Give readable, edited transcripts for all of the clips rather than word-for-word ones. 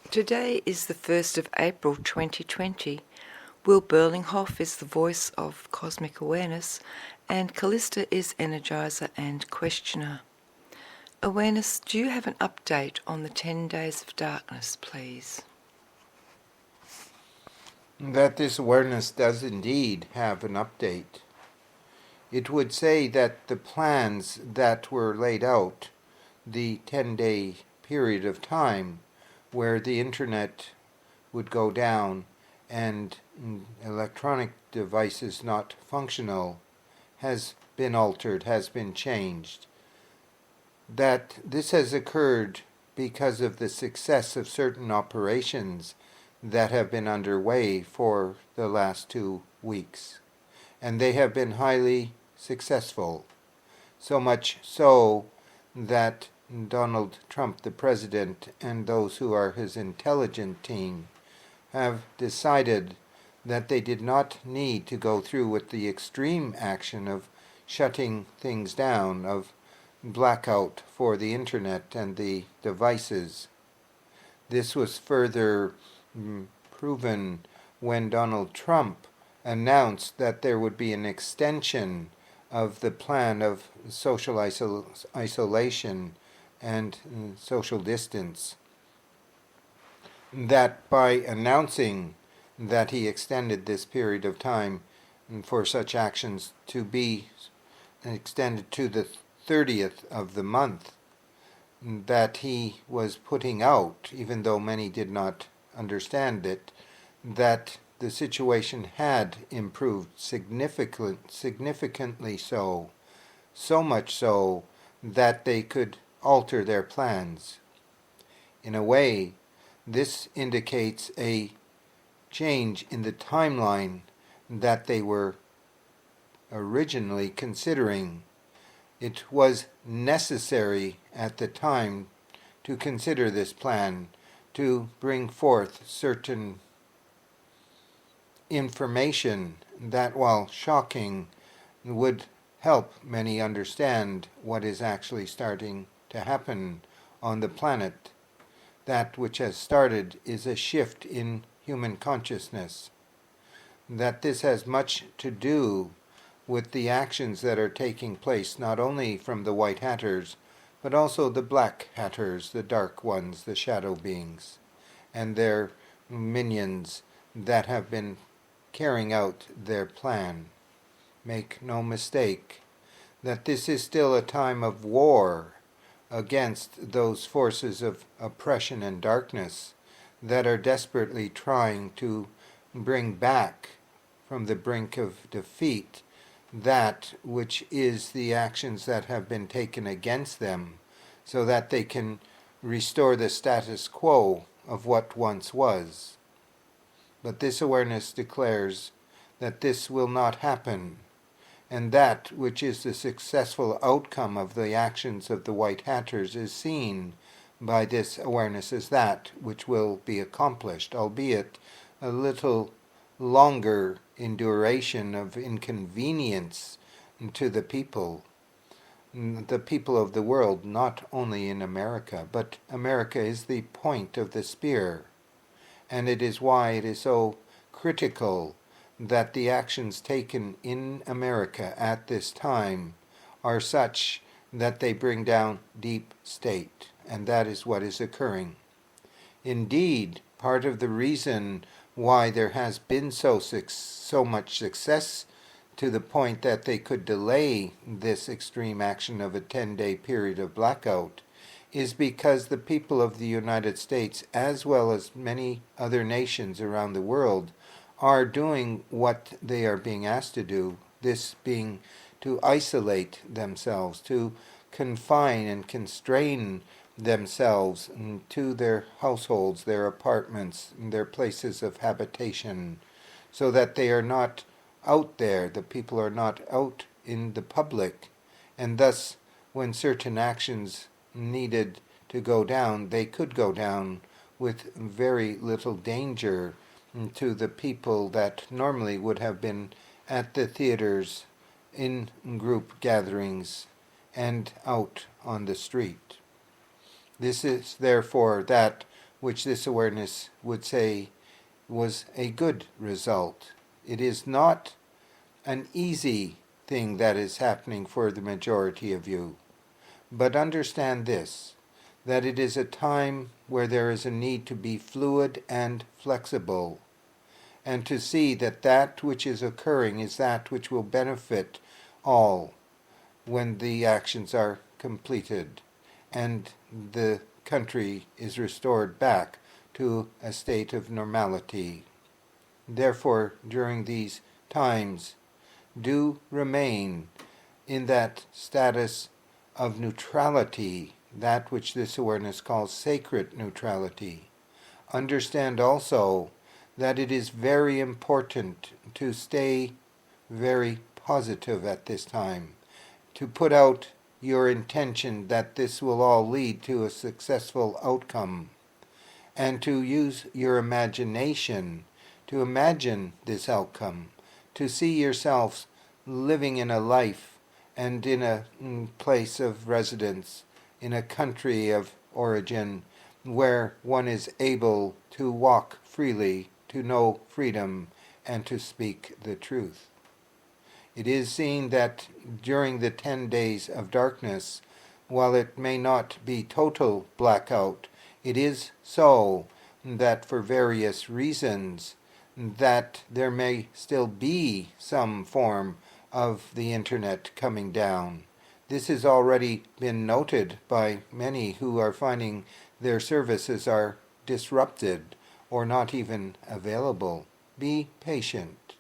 Today is the 1st of April 2020. Will Berlinghoff is the voice of Cosmic Awareness, and Callista is Energizer and Questioner. Awareness, do you have an update on the 10 Days of Darkness, please? That this awareness does indeed have an update. It would say that the plans that were laid out, the 10-day period of time where the internet would go down and electronic devices not functional, has been altered, has been changed. That this has occurred because of the success of certain operations that have been underway for the last 2 weeks. And they have been highly successful. So much so that Donald Trump, the president, and those who are his intelligence team have decided that they did not need to go through with the extreme action of shutting things down, of blackout for the internet and the devices. This was further proven when Donald Trump announced that there would be an extension of the plan of social isolation and social distance. That by announcing that he extended this period of time for such actions to be extended to the 30th of the month, that he was putting out, even though many did not understand it, that the situation had improved significantly so much so that they could alter their plans. In a way, this indicates a change in the timeline that they were originally considering. It was necessary at the time to consider this plan, to bring forth certain information that, while shocking, would help many understand what is actually starting to happen on the planet. That which has started is a shift in human consciousness. That this has much to do with the actions that are taking place, not only from the White Hatters, but also the Black Hatters, the dark ones, the shadow beings, and their minions that have been carrying out their plan. Make no mistake that this is still a time of war against those forces of oppression and darkness that are desperately trying to bring back from the brink of defeat that which is the actions that have been taken against them, so that they can restore the status quo of what once was. But this awareness declares that this will not happen, and that which is the successful outcome of the actions of the White Hatters is seen by this awareness as that which will be accomplished, albeit a little longer in duration of inconvenience to the people of the world, not only in America, but America is the point of the spear. And it is why it is so critical that the actions taken in America at this time are such that they bring down deep state, and that is what is occurring. Indeed, part of the reason why there has been so much success to the point that they could delay this extreme action of a 10-day period of blackout is because the people of the United States, as well as many other nations around the world, are doing what they are being asked to do, this being to isolate themselves, to confine and constrain themselves to their households, their apartments, their places of habitation, so that they are not out there, the people are not out in the public, and thus when certain actions needed to go down, they could go down with very little danger to the people that normally would have been at the theaters, in group gatherings, and out on the street. This is therefore that which this awareness would say was a good result. It is not an easy thing that is happening for the majority of you. But understand this, that it is a time where there is a need to be fluid and flexible, and to see that that which is occurring is that which will benefit all when the actions are completed and the country is restored back to a state of normality. Therefore, during these times, do remain in that status of neutrality, that which this awareness calls sacred neutrality. Understand also that it is very important to stay very positive at this time, to put out your intention that this will all lead to a successful outcome, and to use your imagination to imagine this outcome, to see yourselves living in a life and in a place of residence, in a country of origin, where one is able to walk freely, to know freedom, and to speak the truth. It is seen that during the 10 days of darkness, while it may not be total blackout, it is so that for various reasons that there may still be some form of the internet coming down. This has already been noted by many who are finding their services are disrupted or not even available. Be patient.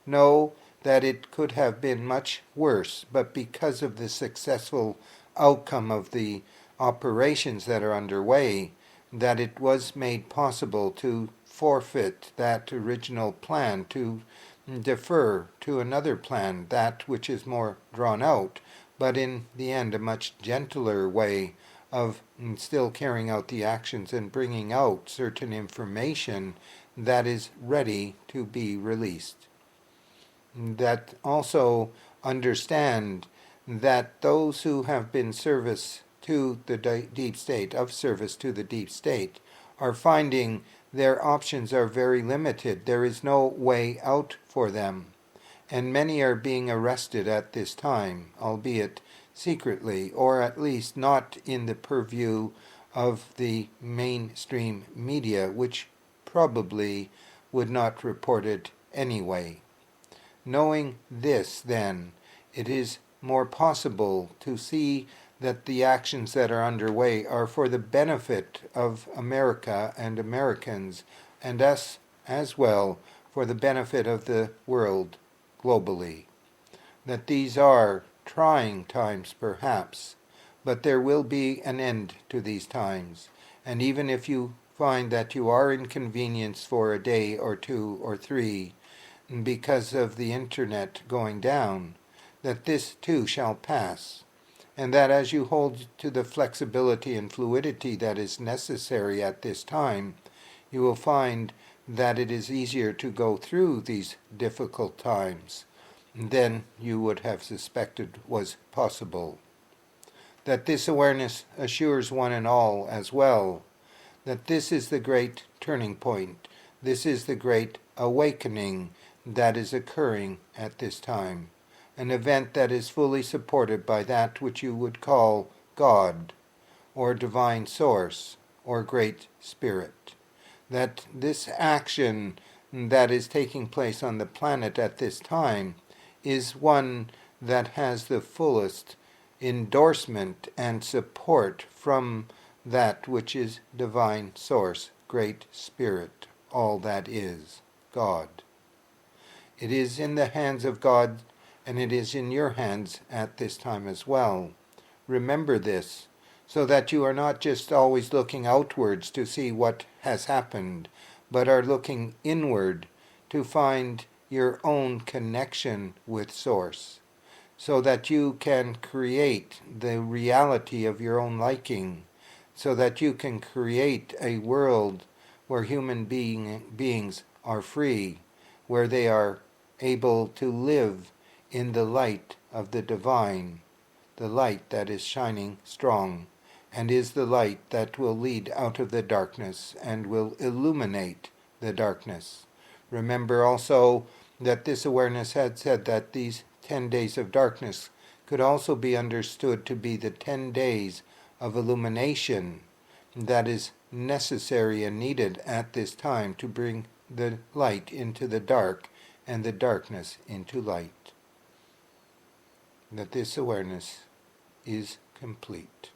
Know that it could have been much worse, but because of the successful outcome of the operations that are underway, that it was made possible to forfeit that original plan, to defer to another plan, that which is more drawn out, but in the end a much gentler way of still carrying out the actions and bringing out certain information that is ready to be released. That also understand that those who have been service to the deep state, of service to the deep state, are finding their options are very limited. There is no way out for them. And many are being arrested at this time, albeit secretly, or at least not in the purview of the mainstream media, which probably would not report it anyway. Knowing this, then, it is more possible to see that the actions that are underway are for the benefit of America and Americans, and us as well, for the benefit of the world globally. That these are trying times, perhaps, but there will be an end to these times. And even if you find that you are inconvenienced for a day or 2 or 3 because of the internet going down, that this too shall pass. And that as you hold to the flexibility and fluidity that is necessary at this time, you will find that it is easier to go through these difficult times than you would have suspected was possible. That this awareness assures one and all as well that this is the great turning point, this is the great awakening that is occurring at this time, an event that is fully supported by that which you would call God, or divine source, or great spirit. That this action that is taking place on the planet at this time is one that has the fullest endorsement and support from that which is divine source, great spirit, all that is God. It is in the hands of God, and it is in your hands at this time as well. Remember this, so that you are not just always looking outwards to see what has happened, but are looking inward to find your own connection with Source, so that you can create the reality of your own liking, so that you can create a world where human beings are free, where they are able to live in the light of the divine, the light that is shining strong and is the light that will lead out of the darkness and will illuminate the darkness. Remember also that this awareness had said that these 10 days of darkness could also be understood to be the 10 days of illumination that is necessary and needed at this time to bring the light into the dark and the darkness into light. That this awareness is complete.